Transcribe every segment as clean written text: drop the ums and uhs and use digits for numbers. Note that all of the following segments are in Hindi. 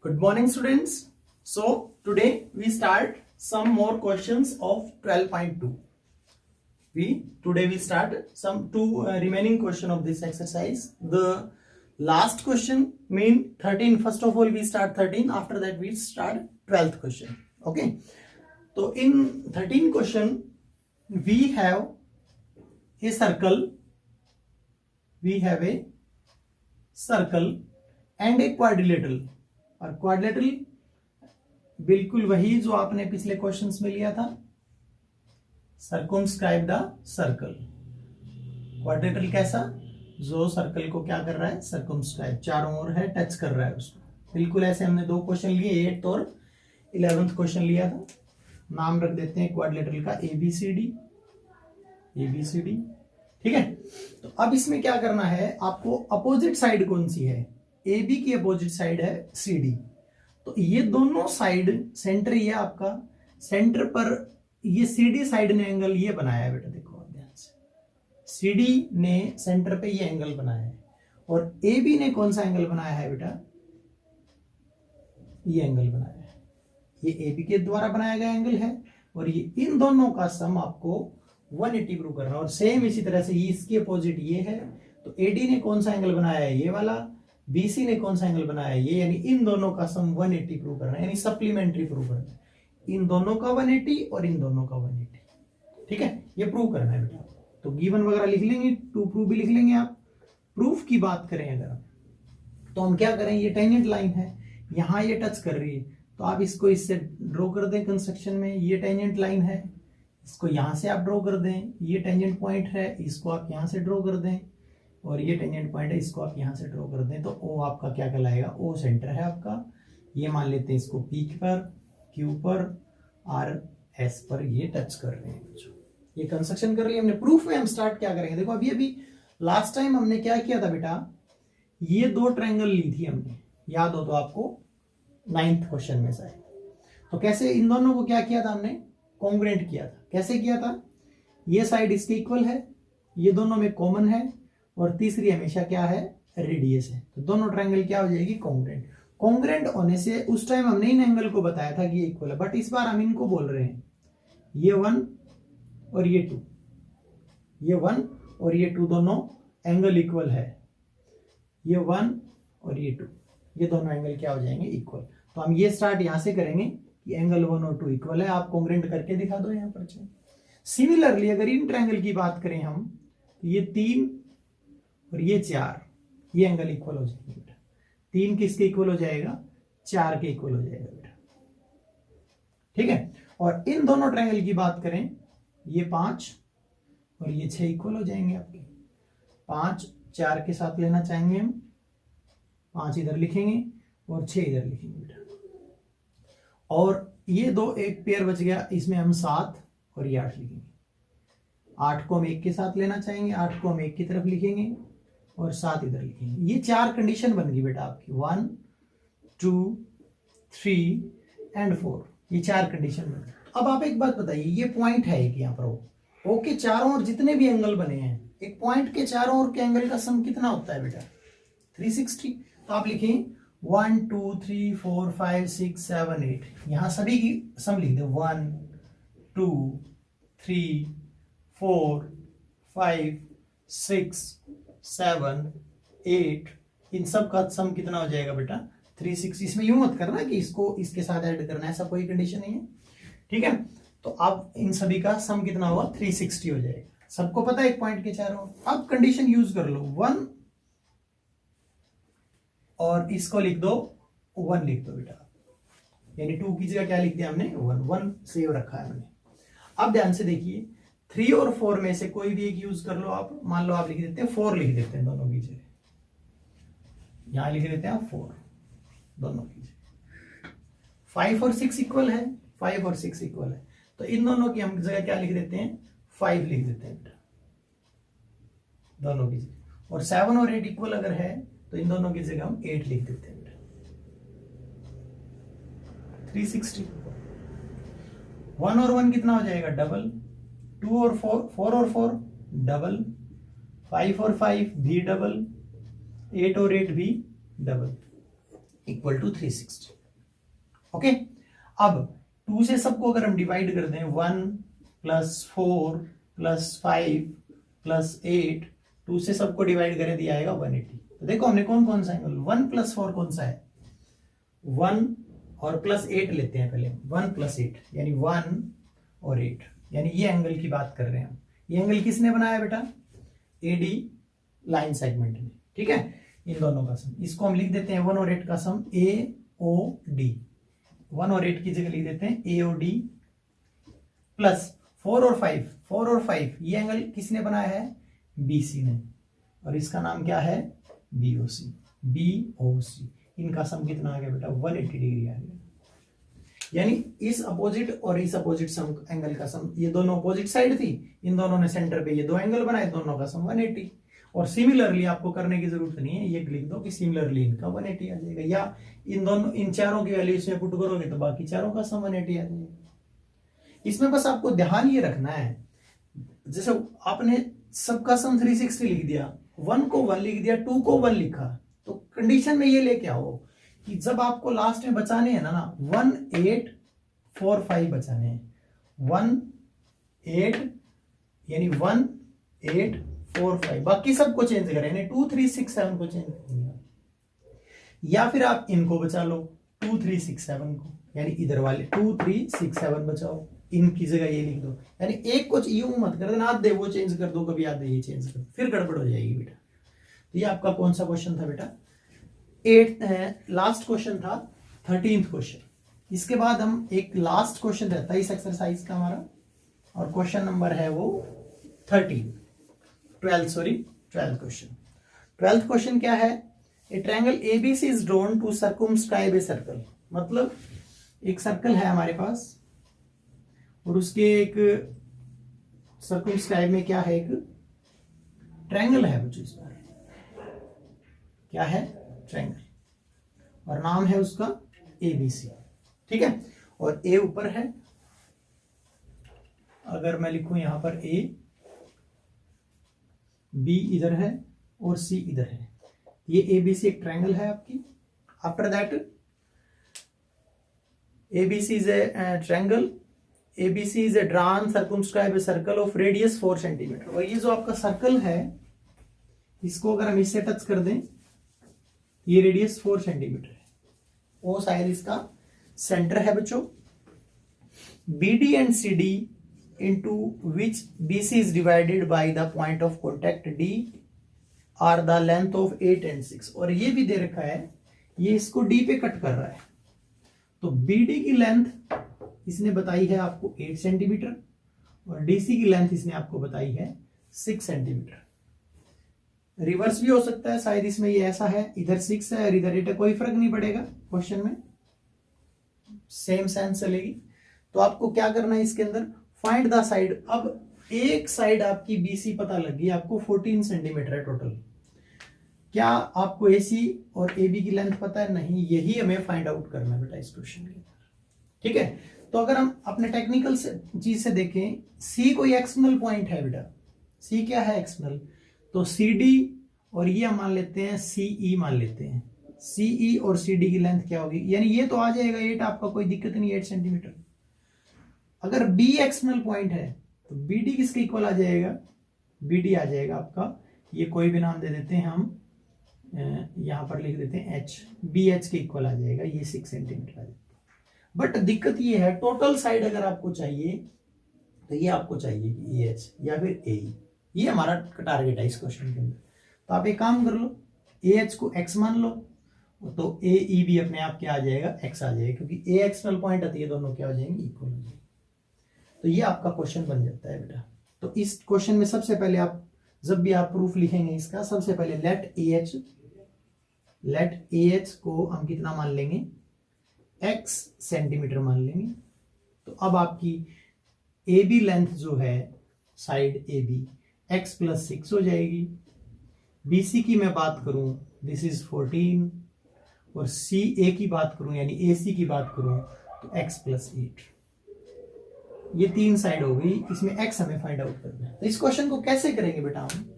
Good morning, students. So today we start some more questions of 12.2. Today we start some two remaining question of this exercise. The last question mean 13. First of all we start 13. After that we start 12th question. Okay. So in 13 question we have a circle. We have a circle and a quadrilateral. और क्वाड्रिलेटरल बिल्कुल वही जो आपने पिछले क्वेश्चंस में लिया था, सर्कमस्क्राइब द सर्कल. क्वाड्रिलेटरल कैसा, जो सर्कल को क्या कर रहा है, सर्कमस्क्राइब, चारों ओर है, टच कर रहा है उसको. बिल्कुल ऐसे हमने दो क्वेश्चन लिए, 8th और 11th क्वेश्चन लिया था. नाम रख देते हैं क्वाड्रिलेटरल का ABCD. ठीक है. तो अब इसमें क्या करना है, आपको अपोजिट साइड कौन सी है, AB की अपोजिट साइड है CD. तो ये दोनों साइड, सेंटर ये आपका, सेंटर पर ये CD साइड ने एंगल ये बनाया है बेटा, देखो ध्यान से. CD ने सेंटर पे ये एंगल बनाया है और AB ने कौन सा एंगल बनाया है बेटा, ये एंगल बनाया है. ये AB के द्वारा बनाया गया एंगल है और ये इन दोनों का सम आपको 180 प्रूव करना. और सेम इसी तरह से ये इसके अपोजिट ये है, तो AD ने कौन सा एंगल बनाया है, ये वाला. BC ने कौन सा एंगल बनाया है, ये. यानी इन दोनों का सम 180 प्रूव करना है, यानी सप्लीमेंट्री प्रूव करना है. इन दोनों का 180 और इन दोनों का 180. ठीक है, ये प्रूव करना है बेटा. तो गिवन वगैरह लिख लेंगे, टू प्रूव भी लिख लेंगे आप. प्रूफ की बात करें अगर हम, तो हम क्या करें, ये टेंजेंट लाइन है, यहां ये टच कर रही है, तो आप इसको इससे ड्रॉ कर दें कंस्ट्रक्शन में. ये टेंजेंट लाइन है, इसको यहां से आप ड्रॉ कर दें. ये टेंजेंट पॉइंट है, इसको आप यहां से ड्रॉ कर दें. और ये टेंजेंट पॉइंट है, इसको आप यहां से ड्रॉ कर दें. तो O आपका क्या कहलाएगा, O सेंटर है आपका. ये मान लेते हैं इसको P पर, Q पर, R S पर ये टच कर रहे हैं. ये कंस्ट्रक्शन कर लिया हमने. प्रूफ में हम स्टार्ट क्या करेंगे, देखो अभी लास्ट टाइम हमने क्या किया था बेटा, ये दो ट्रायंगल ली थी हमने, याद हो तो आपको 9th क्वेश्चन में से. तो कैसे इन दोनों को क्या किया था हमने, कॉन्ग्रुएंट किया था. कैसे किया था, ये साइड इसके इक्वल है, ये दोनों में कॉमन है, और तीसरी हमेशा क्या है, रेडियस है. तो दोनों ट्रायंगल क्या हो जाएगी, कॉन्ग्रुएंट. कॉन्ग्रुएंट होने से उस टाइम हमने इन एंगल को बताया था कि ये इक्वल है, बट इस बार हम इनको बोल रहे हैं ये 1 और ये 2. ये 1 और ये 2 दोनों एंगल इक्वल है. ये 1 और ये 2, ये दोनों एंगल क्या हो जाएंगे, इक्वल. तो हम ये स्टार्ट यहां से करेंगे कि एंगल 1 और 2 इक्वल है. आप कॉन्ग्रुएंट करके दिखा दो यहां पर. सिमिलरली अगर इन ट्रायंगल की बात करें हम, तो ये 3 और ये 4, ये एंगल इक्वल हो जाएंगे बेटा. 3 किसके इक्वल हो जाएगा, 4 के इक्वल हो जाएगा बेटा. ठीक है. और इन दोनों ट्रायंगल की बात करें, ये 5 और ये 6 इक्वल हो जाएंगे आपके. 5 4 के साथ लेना चाहेंगे हम, 5 इधर लिखेंगे और 6 इधर लिखेंगे बेटा. और ये दो एक पेयर बच गया, इसमें हम 7 और ये 8 लिखेंगे. 8 को हम 1 के साथ लेना चाहेंगे, 8 को हम 1 की तरफ लिखेंगे और 7 इधर लिखेंगे. ये 4 कंडीशन बन गई बेटा आपकी, 1 2 3 एंड 4. ये 4 कंडीशन बन गई. अब आप एक बात बताइए, ये पॉइंट है एक यहाँ पर, ओके, चारों ओर जितने भी एंगल बने हैं, एक पॉइंट के चारों ओर के एंगल का सम कितना होता है बेटा, 360. तो आप लिखें 1 2 3 4 5 6 7 8. यहां सभी की सम लिख दो, 1 2 3 4 5 6 7 8. इन सब का सम कितना हो जाएगा बेटा, 360. इसमें यूं मत करना कि इसको इसके साथ ऐड करना, ऐसा कोई कंडीशन नहीं है. ठीक है. तो अब इन सभी का सम कितना होगा, 360 हो जाएगा. सबको पता है एक पॉइंट के चारों. अब कंडीशन यूज कर लो, 1 और इसको लिख दो 1 लिख दो बेटा. यानी 2 की जगह क्या लिख दिया हमने, 1 सेव रखा है हमने. अब ध्यान से देखिए, 3 और 4 में से कोई भी एक यूज कर लो आप. मान लो आप लिख देते हैं 4 लिख देते हैं दोनों की जगह, यहां लिख देते हैं 4 दोनों की जगह. 5 और 6 इक्वल है, 5 और 6 इक्वल है, तो इन दोनों की हम जगह क्या लिख देते हैं, 5 लिख देते हैं दोनों की जगह. और 7 और 8 इक्वल अगर है तो इन दोनों की जगह हम 8 लिख देते हैं. 360. 1 और 1 कितना हो जाएगा, डबल. 2 और 4 और 4 डबल. 5 और 5 भी डबल. 8 और 8 भी डबल, इक्वल टू 360. ओके, अब 2 से सबको अगर हम डिवाइड कर दें 1 + 4 + 5 + 8, 2 से सबको डिवाइड करें दिया आएगा 180। तो देखो हमने कौन कौन सा एंगल, 1 + 4 कौन सा है, 1 और +8 लेते हैं पहले, 1 + 8 यानी 1 और 8, यानी ये एंगल की बात कर रहे हैं हम। ये एंगल किसने बनाया बेटा, एडी लाइन सेगमेंट ने, ठीक है, इन दोनों का सम। इसको हम लिख देते हैं 1 और 8 का सम AOD, 1 और 8 की जगह लिख देते हैं AOD प्लस 4 और 5 ये एंगल किसने बनाया है, BC ने, और इसका नाम क्या है, BOC। इनका सम कितना आ गया बेटा, 180 डिग्री आ गया। यानी इस अपोजिट और इस अपोजिट सम एंगल का सम, ये दोनों अपोजिट साइड थी, इन दोनों ने सेंटर पे ये दो एंगल बनाए, दोनों का सम 180। और सिमिलरली आपको करने की जरूरत नहीं है, ये लिख दो कि सिमिलरली इनका 180 आ जाएगा, या इन दोनों इन चारों की वैल्यू इसमें पुट करोगे तो बाकी चारों का सम 180 आ जाएगा। इसमें बस आपको ध्यान ये रखना है, जैसे आपने सबका सम 360 लिख दिया, 1 को 1 लिख दिया, 2 को 1 लिखा, तो कंडीशन में ये लेके आओ कि जब आपको लास्ट में बचाने हैं ना 1 8 4 5 बचाने हैं, 1 8 यानी 1 8 4 5, बाकी सबको चेंज करें, यानी 2 3 6 7 को चेंज करेंगे, या फिर आप इनको बचा लो 2 3 6 7 को, यानी इधर वाले 2 3 6 7 बचाओ, इनकी जगह ये लिख दो, यानी एक को यूं मत कर देना, आधे वो चेंज कर दो, कभी आधे ये चेंज कर दो, फिर गड़बड़ हो जाएगी बेटा। तो ये आपका कौन सा क्वेश्चन था बेटा, 8 लास्ट क्वेश्चन था, 13th क्वेश्चन। इसके बाद हम एक लास्ट क्वेश्चन रहता है इस एक्सरसाइज का हमारा, और क्वेश्चन नंबर है वो 12th क्वेश्चन। 12th क्वेश्चन क्या है, a triangle ABC is drawn to circumscribe a circle. मतलब एक सर्कल है हमारे पास और उसके एक सर्कमस्क्राइब में क्या है, एक ट्रायंगल है बच्चों, इस बार क्या है, ट्रायंगल, और नाम है उसका ABC, ठीक है, और A ऊपर है, अगर मैं लिखूं यहां पर A, B इधर है और C इधर है, ये ABC एक ट्रायंगल है आपकी। After that ABC is a triangle, ABC is a drawn circumscribe a circle of radius 4 centimetre. और ये जो आपका सर्कल है, इसको अगर हम इससे टच कर दें, ये रेडियस 4 सेंटीमीटर है, वो शायद इसका सेंटर है बच्चों। BD and CD into which BC is divided by the point of contact D are the length of 8 and 6। और ये भी दे रखा है, ये इसको D पे कट कर रहा है, तो BD की लेंथ इसने बताई है आपको 8 सेंटीमीटर और DC की लेंथ इसने आपको बताई है 6 सेंटीमीटर। रिवर्स भी हो सकता है, शायद इसमें ये ऐसा है, इधर 6 है और इधर 8 है, कोई फर्क नहीं पड़ेगा, क्वेश्चन में सेम सेंस चलेगी। तो आपको क्या करना है इसके अंदर, फाइंड द साइड। अब एक साइड आपकी BC पता लगी, आपको 14 सेंटीमीटर है टोटल। क्या आपको AC और AB की लेंथ पता है? नहीं, यही हमें फाइंड आउट करना है बेटा इस क्वेश्चन के अंदर, ठीक है। तो अगर हम अपने टेक्निकल चीज से देखें, C कोई एक्सटर्नल पॉइंट है बेटा, C क्या है, एक्सटर्नल, तो CD और ये हम मान लेते हैं CE मान लेते हैं, CE और CD की लेंथ क्या होगी, यानी ये तो आ जाएगा 8, आपका कोई दिक्कत नहीं, 8 सेंटीमीटर। अगर B एक्सटर्नल पॉइंट है तो BD किसके इक्वल आ जाएगा, BD आ जाएगा आपका, ये कोई भी नाम दे देते हैं हम, यहां पर लिख देते हैं H, BH के इक्वल आ जाएगा, ये 6 सेंटीमीटर आ जाएगा। बट दिक्कत ये है, टोटल साइड अगर आपको चाहिए तो ये आपको चाहिए EH या फिर AE, ये हमारा टारगेट है इस क्वेश्चन के अंदर। तो आप एक काम कर लो, AH को x मान लो, तो AE भी अपने आप क्या आ जाएगा, x आ जाएगा, क्योंकि A एक्सटर्नल पॉइंट आती है, दोनों क्या हो जाएंगे, इक्वल हो जाएंगे। तो ये आपका क्वेश्चन बन जाता है बेटा। तो इस क्वेश्चन में सबसे पहले आप जब भी आप प्रूफ लिखेंगे इसका, सबसे पहले लेट AH को हम कितना मान लेंगे, x सेंटीमीटर मान लेंगे। तो अब आपकी AB लेंथ जो है साइड AB x + 6 हो जाएगी। BC की मैं बात करूं, दिस इज 14, और CA की बात करूं यानी AC की बात करूं तो x + 8। ये 3 साइड हो गई, इसमें x हमें फाइंड आउट करना है। तो इस क्वेश्चन को कैसे करेंगे बेटा, हम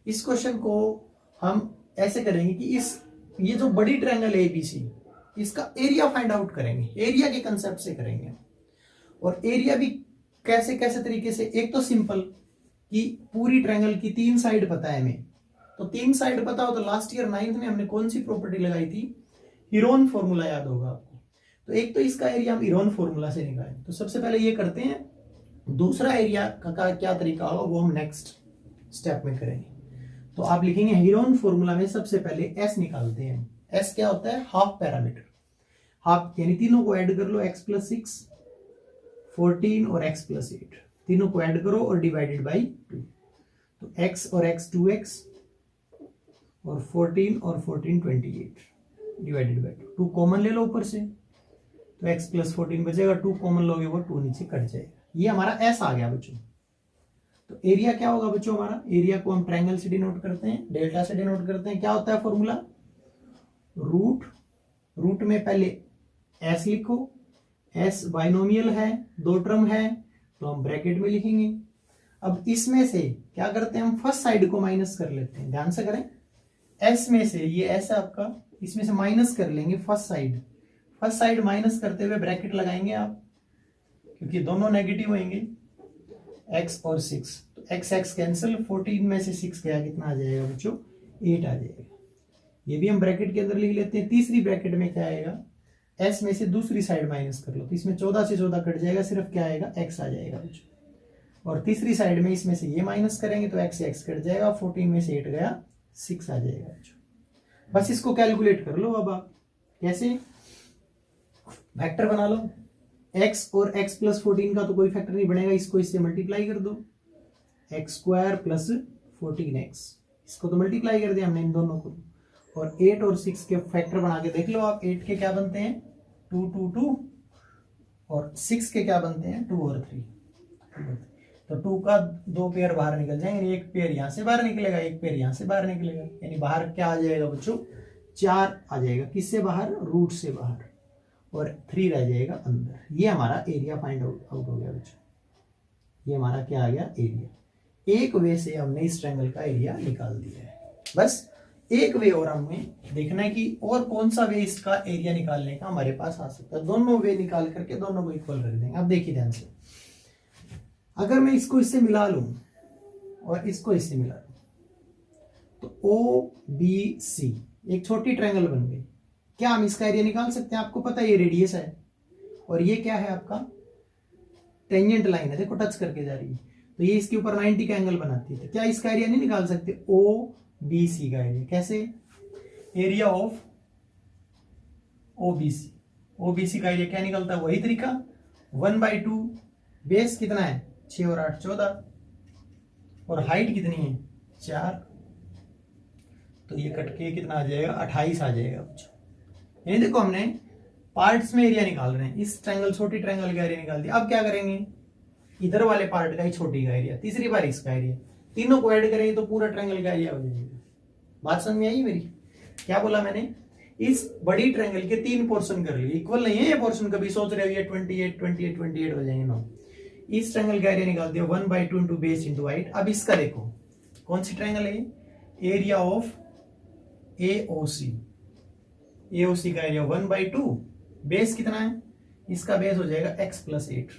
इस क्वेश्चन को हम ऐसे करेंगे कि ये जो बड़ी ट्रायंगल है ABC, इसका एरिया फाइंड आउट करेंगे, एरिया के कंसेप्ट से करेंगे। और एरिया भी कैसे कैसे तरीके से, एक तो सिंपल कि पूरी ट्रायंगल की 3 साइड पता है हमें, तो 3 साइड पता हो तो लास्ट ईयर 9th में हमने कौन सी प्रॉपर्टी लगाई थी, हीरोन फॉर्मूला याद होगा आपको। तो एक तो इसका एरिया हम हीरोन फॉर्मूला से निकालें, तो सबसे पहले ये करते हैं। दूसरा एरिया का क्या तरीका होगा वो हम नेक्स्ट स्टेप में करेंगे। तो आप लिखेंगे हीरोन फॉर्मूला में सबसे पहले एस निकालते हैं। एस क्या होता है, हाफ पैरामीटर, हाफ यानी तीनों को ऐड कर लो, x + 6 14 और x + 8, तीनों को ऐड करो और डिवाइडेड बाई 2। तो x और x 2x और 14 और 14 28 डिवाइडेड बाई 2 कॉमन ले लो ऊपर से, तो x + 14 बचेगा, 2 कॉमन लोगे वो 2 नीचे कट जाएगा। ये हमारा s आ गया बच्चों। तो एरिया क्या होगा बच्चों, हमारा एरिया को हम ट्रायंगल से डिनोट करते हैं, डेल्टा से डिनोट करते हैं। क्या होता है फॉर्मूला, रूट में पहले s लिखो, s बाइनोमियल है, 2 टर्म है, तो हम ब्रैकेट में लिखेंगे। अब इसमें से क्या करते हैं, हम फर्स्ट साइड को माइनस कर लेते हैं, ध्यान से करें। s में से, ये s है आपका, इसमें से माइनस कर लेंगे फर्स्ट साइड माइनस करते हुए ब्रैकेट लगाएंगे आप, क्योंकि दोनों नेगेटिव होंगे, x और 6, तो x कैंसिल, 14 में से 6 गया, कितना आ जाएगा बच्चों, 8 आ जाएगा। ये भी हम ब्रैकेट के अंदर लिख लेते हैं। तीसरी ब्रैकेट में क्या आएगा, s में से दूसरी साइड माइनस कर लो, तो इसमें 14 से 14 कट जाएगा, सिर्फ क्या आएगा, x आ जाएगा बच्चों। और तीसरी साइड में इसमें से ये माइनस करेंगे तो x से x कट जाएगा, 14 में से 8 गया, 6 आ जाएगा बच्चों। बस इसको कैलकुलेट कर लो। अब आप कैसे, वेक्टर बना लो, x और x + 14 का तो कोई फैक्टर नहीं बनेगा, इसको इससे मल्टीप्लाई कर दो, x² + 14x, इसको तो मल्टीप्लाई कर दिया हमने इन दोनों को। और 8 और 6 के फैक्टर बना के देख लो आप, 8 के क्या बनते हैं, 2 2 2, और 6 के क्या बनते हैं, 2 और 3। तो 2 का 2 पेयर बाहर निकल जाएंगे, एक पेयर यहां से बाहर निकलेगा, एक पेयर यहां से बाहर निकलेगा, यानी बाहर क्या आ जाएगा बच्चों, 4 आ जाएगा, किससे बाहर, रूट से बाहर, और 3 रह जाएगा अंदर। ये हमारा एरिया फाइंड आउट हो गया बच्चों। ये हमारा क्या आ गया, एरिया। एक वे से हमने इस ट्रायंगल का एरिया निकाल दिया है। बस एक वे और हमें देखना है कि और कौन सा वे इसका एरिया निकालने का हमारे पास आ सकता है। दोनों वे निकाल करके दोनों को इक्वल रख देंगे। अब देखिए ध्यान से, अगर मैं इसको इससे मिला लूं और इसको इससे मिला लूं, तो OBC एक छोटी ट्रायंगल बन गई। क्या हम इसका एरिया निकाल सकते हैं? आपको पता है ये रेडियस है और ये क्या है आपका, टेंजेंट लाइन है, देखो टच करके जा रही है, तो ये इसके ऊपर 90 का एंगल बनाती है। तो क्या इसका एरिया नहीं निकाल सकते, OBC का एरिया? कैसे, एरिया ऑफ OBC का एरिया क्या निकलता है, वही तरीका, 1/2, बेस कितना है 6 और 8 14, और हाइट कितनी है 4, तो ये कट के कितना आ जाएगा 28 आ जाएगा। ये देखो हमने पार्ट्स में एरिया निकाल रहे हैं, इस ट्रायंगल छोटी ट्रायंगल का एरिया निकाल दिया। अब क्या करेंगे, इधर वाले पार्ट का ही छोटी का एरिया, तीसरी बार इसका एरिया, तीनों को ऐड करेंगे तो पूरा ट्रायंगल का एरिया हो जाएगा। बात समझ में आई मेरी? क्या बोला मैंने, इस बड़ी ट्रायंगल के 3 पोर्शन कर लिए, इक्वल नहीं है ये पोर्शन, कभी सोच रहे हो ये 28 28 28 हो जाएंगे, नो। इस ट्रायंगल का एरिया निकाल दिया 1/2 इंटू बेस इंटू हाइट। अब इसका देखो कौन सी ट्रायंगल है, एरिया ऑफ AOC का एरिया 1/2, बेस कितना है, इसका बेस हो जाएगा x + 8,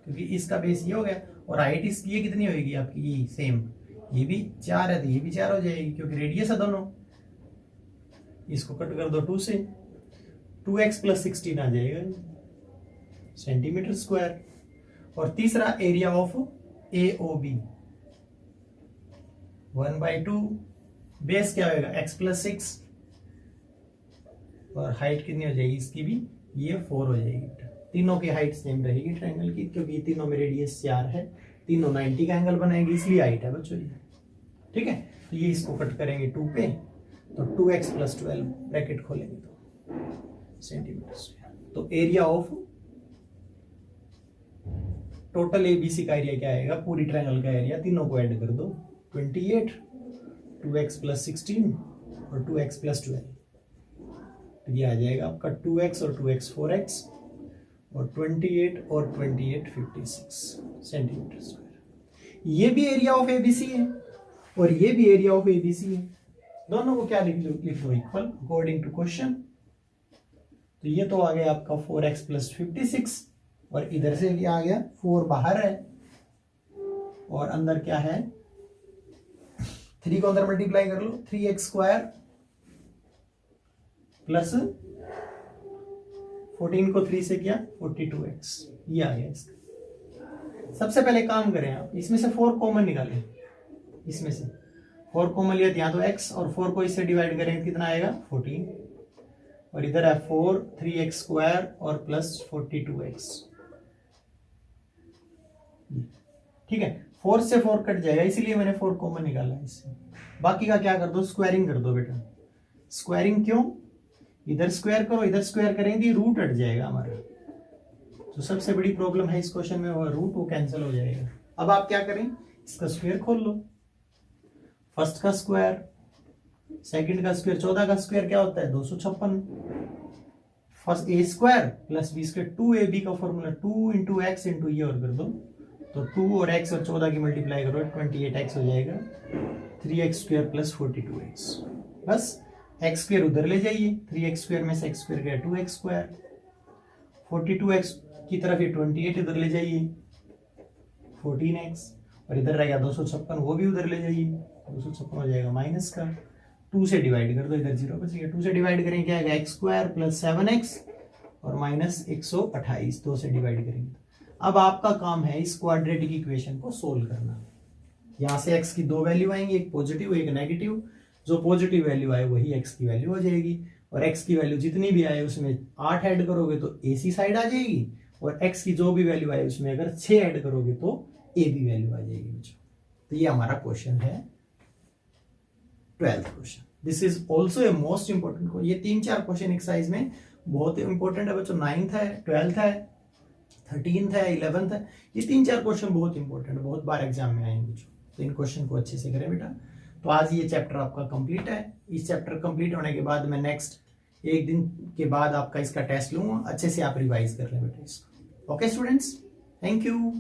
क्योंकि इसका बेस ये हो गया, और हाइट इसकी ये कितनी होगी आपकी, ये सेम, ये भी 4 है तो ये भी 4 हो जाएगी, क्योंकि रेडियस है दोनों। इसको कट कर दो 2 से, 2x + 16 आ जाएगा सेंटीमीटर स्क्वायर। और तीसरा एरिया ऑफ AOB 1/2, बेस क्या होगा x + 6, और हाइट कितनी हो जाएगी इसकी भी, ये 4 हो जाएगी। तीनों की हाइट सेम रहेगी ट्रायंगल की, क्योंकि तीनों में रेडियस 4 है, तीनों 90 का एंगल बनाएंगे, इसलिए हाइट है बच्चों ये, ठीक है। तो ये इसको कट करेंगे 2 पे, तो 2x + 12 ब्रैकेट खोलेंगे तो सेंटीमीटर स्क्वायर। तो एरिया ऑफ टोटल ABC का एरिया क्या आएगा, पूरी ट्रायंगल का एरिया, तीनों को ऐड कर दो, 28, 2x + 16 और 2x + 12, तो ये आ जाएगा आपका 2x और 2x 4x, और 28 और 28 56 सेंटीमीटर स्क्वायर। ये भी एरिया ऑफ ABC है और ये भी एरिया ऑफ ABC है। दोनों को क्या लिख दो इक्वल अकॉर्डिंग टू क्वेश्चन। तो ये तो आ गया आपका 4x + 56 और इधर से क्या आ गया 4 बाहर है और अंदर क्या है 3 को अंदर मल्टीप्लाई कर लो 3x² प्लस 14 को 3 से क्या 42x ये आ गया इसका। सबसे पहले काम करें आप इसमें से 4 कॉमन निकालें, इसमें से 4 कॉमन लिया यहाँ तो x और 4 को इससे डिवाइड करेंगे कितना आएगा 14 और इधर है 4 3x² और प्लस 42x। ठीक है 4 से 4 कट जाएगा इसीलिए मैंने 4 कॉमन निकाला है इससे। बाकी का क्या कर दो स्क्वायरिंग कर दो बेटा। स्क्वायरिंग क्यों, इधर स्क्वायर करो इधर स्क्वायर करेंगे रूट हट जाएगा हमारा। तो सबसे बड़ी प्रॉब्लम है इस क्वेश्चन में वो रूट वो कैंसिल हो जाएगा। अब आप क्या करें इसका स्क्वायर खोल लो, फर्स्ट का स्क्वायर सेकंड का स्क्वायर 14 का स्क्वायर क्या होता है 256। फर्स्ट a² + b² 2ab का फॉर्मूला 2 × x × ये और कर दो तो 2 और x और 14 की मल्टीप्लाई करो 28x हो जाएगा 3x² + 42x। बस x² उधर ले जाइए 3x² में से x² गया 2x², 42x की तरफ ये 28 इधर ले जाइए 14x और इधर रहेगा 256 वो भी उधर ले जाइए 256 हो जाएगा माइनस का 2 से डिवाइड कर दो इधर 0 बच गया 2 से डिवाइड करेंगे क्या आएगा x² + 7x और माइनस 128 2 से डिवाइड करेंगे। अब आपका काम है इस क्वाड्रेटिक इक्वेशन को सोल्व करना। यहाँ से x की 2 वैल्यू आएंगी एक पॉजिटिव एक नेगेटिव, जो पॉजिटिव वैल्यू आए वही x की वैल्यू हो जाएगी और x की वैल्यू जितनी भी आए उसमें 8 ऐड करोगे तो AC साइड आ जाएगी और x की जो भी वैल्यू आए उसमें अगर 6 ऐड करोगे तो AB वैल्यू आ जाएगी बच्चों। तो ये हमारा क्वेश्चन है 12th question. This is also a most important. ये 3-4 क्वेश्चन एक्सरसाइज में बहुत इंपॉर्टेंट है बच्चों। 9th है 12th है 13th है 11th है, ये 3-4 क्वेश्चन बहुत इंपॉर्टेंट है, बहुत बार एग्जाम में आएंगे बच्चों। तो इन क्वेश्चन को अच्छे से करें बेटा। तो आज ये चैप्टर आपका कंप्लीट है। इस चैप्टर कंप्लीट होने के बाद मैं नेक्स्ट एक दिन के बाद आपका इसका टेस्ट लूंगा, अच्छे से आप रिवाइज कर लें बेटा इसको। Okay students, thank you.